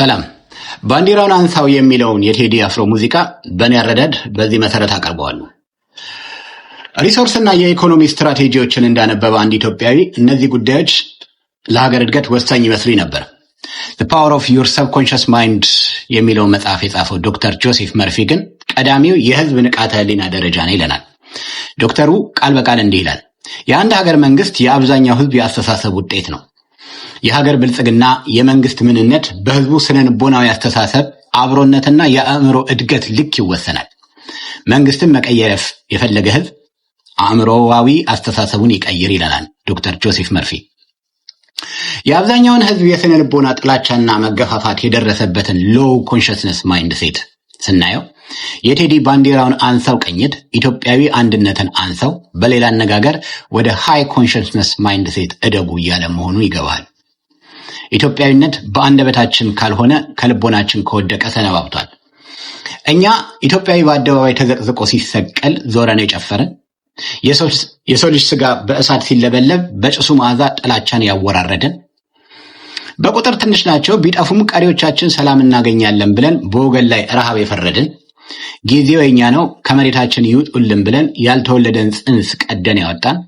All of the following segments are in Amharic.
ሰላም። ባንዲራውን አንሳው የሚለውን የቴዲ አፍሮ ሙዚቃ በእኔ አረዳድ በዚህ መሰረት አቀርበዋለሁ። ሪሶርስና የኢኮኖሚ ስትራቴጂዎችን እንዳነበበ አንድ ኢትዮጵያዊ እነዚህ ጉዳዮች ለሀገር እድገት ወሳኝ ይመስሉኝ ነበር። The Power of Your Subconscious Mind የሚለውን መጽሐፍ የጻፈው ዶክተር ጆሴፍ መርፊ ግን ቀዳሚው የህዝብ ንቃተ ህሊና ደረጃ ነው ይለናል። ዶክተሩ ቃል በቃል እንዲህ ይላል። የአንድ ሀገር መንግስት የአብዛኛው ህዝብ የአስተሳሰብ ውጤት ነው። የሀገር ብልጽግና የመንግስት ምንነት በህዝቡ ስነልቦናዊ አስተሳሰብ አብሮነትና የአእምሮ እድገት ልክ ይወሰናል። መንግስትን መቀየር የፈለገ ህዝብ አእምሮዋዊ አስተሳሰቡን ይቀይር ይለናል ዶክተር ጆሴፍ መርፊ። የአብዛኛውን ህዝብ የስነልቦና ጥላቻና መገፋፋት የደረሰበትን ሎው ኮንሽስነስ ማይንድ ሴት ስናየው የቴዲ ባንዲራውን አንሳው ቅኝት ኢትዮጵያዊ አንድነትን አንሳው፣ በሌላ አነጋገር ወደ ሃይ ኮንሽስነስ ማይንድ ሴት እደጉ እያለ መሆኑ ይገባል። ኢትዮጵያዊነት በአንደበታችን ካልሆነ ከልቦናችን ከወደቀ ሰነባብቷል። እኛ ኢትዮጵያዊ በአደባባይ ተዘቅዝቆ ሲሰቀል ዞረን የጨፈርን፣ የሰው ልጅ ስጋ በእሳት ሲለበለብ በጭሱ መዓዛ ጥላቻን ያወራረድን፣ በቁጥር ትንሽ ናቸው ቢጠፉም ቀሪዎቻችን ሰላም እናገኛለን ብለን በወገን ላይ ረሃብ የፈረድን፣ ጊዜው የኛ ነው ከመሬታችን ይውጡልን ብለን ያልተወለደን ጽንስ ቀደን ያወጣን፣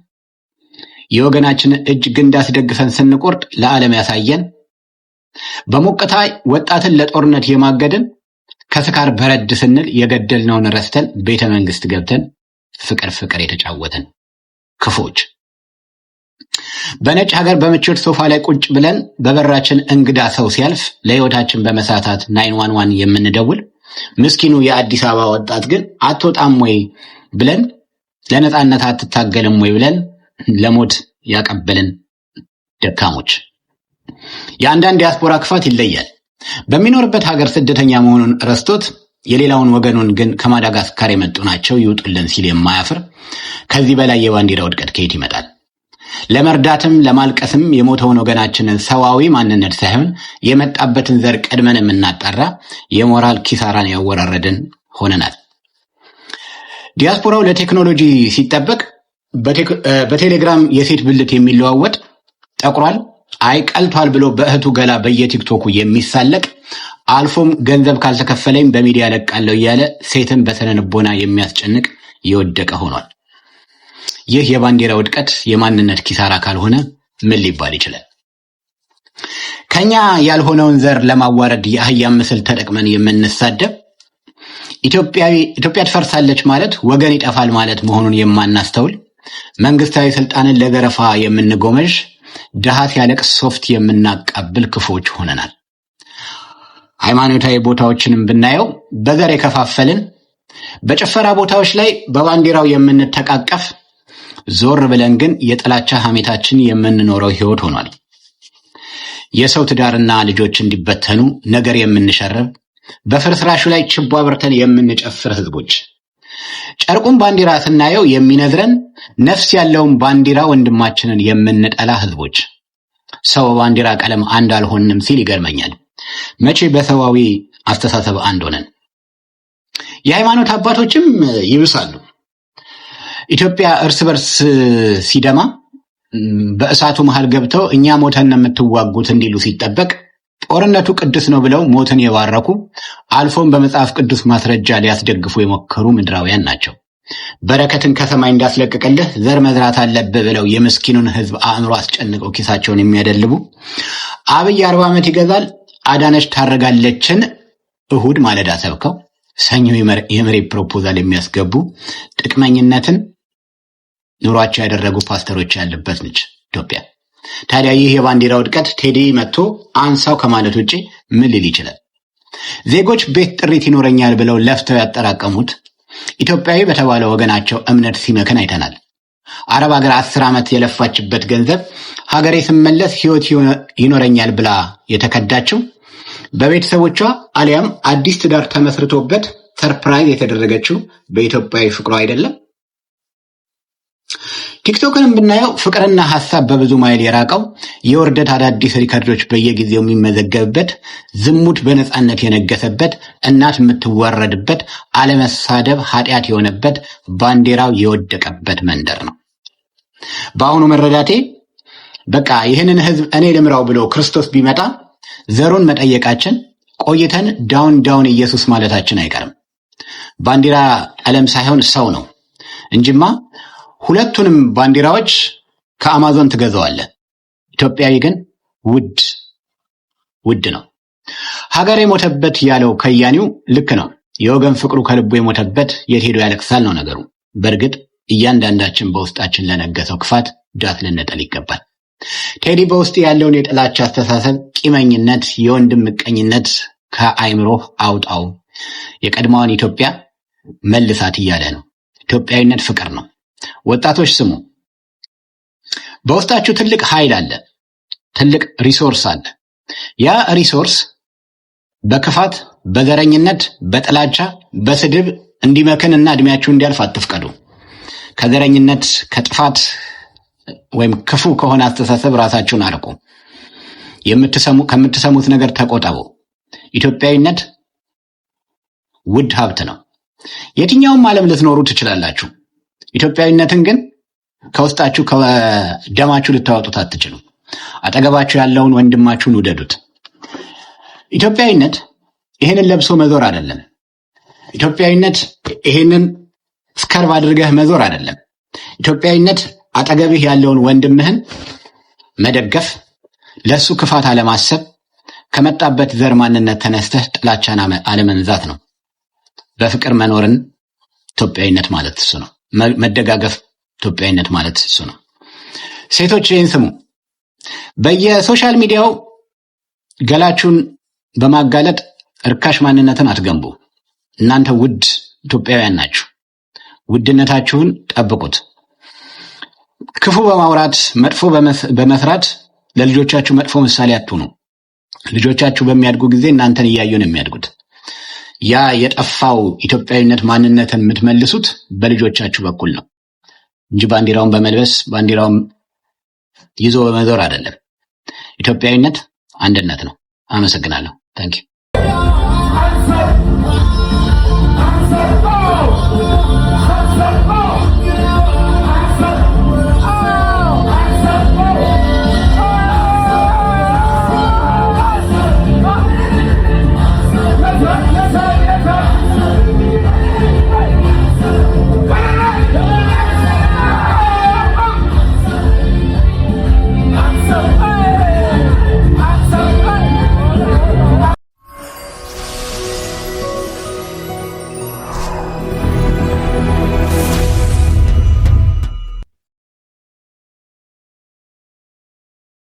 የወገናችንን እጅ ግንድ አስደግፈን ስንቆርጥ ለዓለም ያሳየን፣ በሞቅታ ወጣትን ለጦርነት የማገድን፣ ከስካር በረድ ስንል የገደልነውን ረስተን ቤተ መንግስት ገብተን ፍቅር የተጫወትን ክፎች፣ በነጭ ሀገር በምቾት ሶፋ ላይ ቁጭ ብለን በበራችን እንግዳ ሰው ሲያልፍ ለህይወታችን በመሳታት 911 የምንደውል ምስኪኑ የአዲስ አበባ ወጣት ግን አትወጣም ወይ ብለን ለነጻነት አትታገልም ወይ ብለን ለሞት ያቀበልን ደካሞች። የአንዳንድ ዲያስፖራ ክፋት ይለያል። በሚኖርበት ሀገር ስደተኛ መሆኑን ረስቶት የሌላውን ወገኑን ግን ከማዳጋስካር የመጡ ናቸው ይውጡልን ሲል የማያፍር ከዚህ በላይ የባንዲራ ውድቀት ከየት ይመጣል? ለመርዳትም ለማልቀስም የሞተውን ወገናችንን ሰዋዊ ማንነት ሳይሆን የመጣበትን ዘር ቀድመን የምናጣራ የሞራል ኪሳራን ያወራረድን ሆነናል። ዲያስፖራው ለቴክኖሎጂ ሲጠበቅ በቴሌግራም የሴት ብልት የሚለዋወጥ ጠቁሯል፣ አይ ቀልቷል ብሎ በእህቱ ገላ በየቲክቶኩ የሚሳለቅ አልፎም ገንዘብ ካልተከፈለኝ በሚዲያ ለቃለሁ እያለ ሴትን በስነልቦና የሚያስጨንቅ የወደቀ ሆኗል። ይህ የባንዲራ ውድቀት የማንነት ኪሳራ ካልሆነ ምን ሊባል ይችላል? ከኛ ያልሆነውን ዘር ለማዋረድ የአህያ ምስል ተጠቅመን የምንሳደብ ኢትዮጵያ ትፈርሳለች ማለት ወገን ይጠፋል ማለት መሆኑን የማናስተውል መንግስታዊ ስልጣንን ለዘረፋ የምንጎመዥ ድሃ ሲያለቅስ ሶፍት የምናቃብል ክፎች ሆነናል። ሃይማኖታዊ ቦታዎችንም ብናየው በዘር የከፋፈልን፣ በጭፈራ ቦታዎች ላይ በባንዲራው የምንተቃቀፍ፣ ዞር ብለን ግን የጥላቻ ሐሜታችን የምንኖረው ህይወት ሆኗል። የሰው ትዳርና ልጆች እንዲበተኑ ነገር የምንሸርብ፣ በፍርስራሹ ላይ ችቦ አብርተን የምንጨፍር ህዝቦች፣ ጨርቁን ባንዲራ ስናየው የሚነዝረን ነፍስ ያለውን ባንዲራ ወንድማችንን የምንጠላ ህዝቦች፣ ሰው ባንዲራ ቀለም አንድ አልሆንም ሲል ይገርመኛል። መቼ በሰዋዊ አስተሳሰብ አንድ ሆነን? የሃይማኖት አባቶችም ይብሳሉ። ኢትዮጵያ እርስ በርስ ሲደማ በእሳቱ መሃል ገብተው እኛ ሞተን የምትዋጉት እንዲሉ ሲጠበቅ ጦርነቱ ቅዱስ ነው ብለው ሞትን የባረኩ አልፎም በመጽሐፍ ቅዱስ ማስረጃ ሊያስደግፉ የሞከሩ ምድራውያን ናቸው። በረከትን ከሰማይ እንዳስለቀቀልህ ዘር መዝራት አለብህ ብለው የምስኪኑን ህዝብ አእምሮ አስጨንቀው ኪሳቸውን የሚያደልቡ፣ አብይ 40 ዓመት ይገዛል አዳነች ታረጋለችን እሁድ ማለዳ ሰብከው ሰኞ የመሬት ፕሮፖዛል የሚያስገቡ ጥቅመኝነትን ኑሯቸው ያደረጉ ፓስተሮች ያለበት ነች ኢትዮጵያ። ታዲያ ይህ የባንዲራ ውድቀት ቴዲ መጥቶ አንሳው ከማለት ውጪ ምን ሊል ይችላል? ዜጎች ቤት ጥሪት ይኖረኛል ብለው ለፍተው ያጠራቀሙት ኢትዮጵያዊ በተባለ ወገናቸው እምነት ሲመክን አይተናል። አረብ ሀገር 10 ዓመት የለፋችበት ገንዘብ ሀገሬ ስመለስ ህይወት ይኖረኛል ብላ የተከዳችው በቤተሰቦቿ አሊያም አዲስ ትዳር ተመስርቶበት ሰርፕራይዝ የተደረገችው በኢትዮጵያዊ ፍቅሯ አይደለም። ቲክቶክንም ብናየው ፍቅርና ሐሳብ በብዙ ማይል የራቀው የውርደት አዳዲስ ሪከርዶች በየጊዜው የሚመዘገብበት፣ ዝሙት በነፃነት የነገሰበት፣ እናት የምትዋረድበት፣ አለመሳደብ ኃጢአት የሆነበት፣ ባንዲራው የወደቀበት መንደር ነው። በአሁኑ መረዳቴ በቃ ይህንን ህዝብ እኔ ልምራው ብሎ ክርስቶስ ቢመጣ ዘሩን መጠየቃችን ቆይተን ዳውን ኢየሱስ ማለታችን አይቀርም። ባንዲራ ቀለም ሳይሆን ሰው ነው እንጂማ ሁለቱንም ባንዲራዎች ከአማዞን ትገዛዋለህ። ኢትዮጵያዊ ግን ውድ ነው። ሀገር የሞተበት ያለው ከያኒው ልክ ነው። የወገን ፍቅሩ ከልቡ የሞተበት የት ሄዶ ያለቅሳል ነው ነገሩ። በእርግጥ እያንዳንዳችን በውስጣችን ለነገሰው ክፋት ዳት ልንጠል ይገባል። ቴዲ በውስጥ ያለውን የጥላቻ አስተሳሰብ፣ ቂመኝነት፣ የወንድም ምቀኝነት ከአይምሮህ አውጣው። የቀድሞዋን ኢትዮጵያ መልሳት እያለ ነው። ኢትዮጵያዊነት ፍቅር ነው። ወጣቶች ስሙ። በውስጣችሁ ትልቅ ኃይል አለ፣ ትልቅ ሪሶርስ አለ። ያ ሪሶርስ በክፋት፣ በዘረኝነት፣ በጥላቻ፣ በስድብ እንዲመክን እና እድሜያችሁ እንዲያልፍ አትፍቀዱ። ከዘረኝነት፣ ከጥፋት ወይም ክፉ ከሆነ አስተሳሰብ ራሳችሁን አርቁ። ከምትሰሙት ነገር ተቆጠቡ። ኢትዮጵያዊነት ውድ ሀብት ነው። የትኛውም ዓለም ልትኖሩ ትችላላችሁ። ኢትዮጵያዊነትን ግን ከውስጣችሁ ከደማችሁ ልታወጡት አትችሉም። አጠገባችሁ ያለውን ወንድማችሁን ውደዱት። ኢትዮጵያዊነት ይሄንን ለብሶ መዞር አይደለም። ኢትዮጵያዊነት ይሄንን ስከርብ አድርገህ መዞር አይደለም። ኢትዮጵያዊነት አጠገብህ ያለውን ወንድምህን መደገፍ፣ ለሱ ክፋት አለማሰብ፣ ከመጣበት ዘር ማንነት ተነስተህ ጥላቻን አለመንዛት ነው። በፍቅር መኖርን ኢትዮጵያዊነት ማለት እሱ ነው። መደጋገፍ ኢትዮጵያዊነት ማለት እሱ ነው። ሴቶች ይህን ስሙ። በየሶሻል ሚዲያው ገላችሁን በማጋለጥ እርካሽ ማንነትን አትገንቡ። እናንተ ውድ ኢትዮጵያውያን ናችሁ። ውድነታችሁን ጠብቁት። ክፉ በማውራት መጥፎ በመስራት ለልጆቻችሁ መጥፎ ምሳሌ አትሁኑ። ልጆቻችሁ በሚያድጉ ጊዜ እናንተን እያዩ ነው የሚያድጉት። ያ የጠፋው ኢትዮጵያዊነት ማንነትን የምትመልሱት በልጆቻችሁ በኩል ነው እንጂ ባንዲራውን በመልበስ ባንዲራውን ይዞ በመዞር አይደለም። ኢትዮጵያዊነት አንድነት ነው። አመሰግናለሁ። ታንኪዩ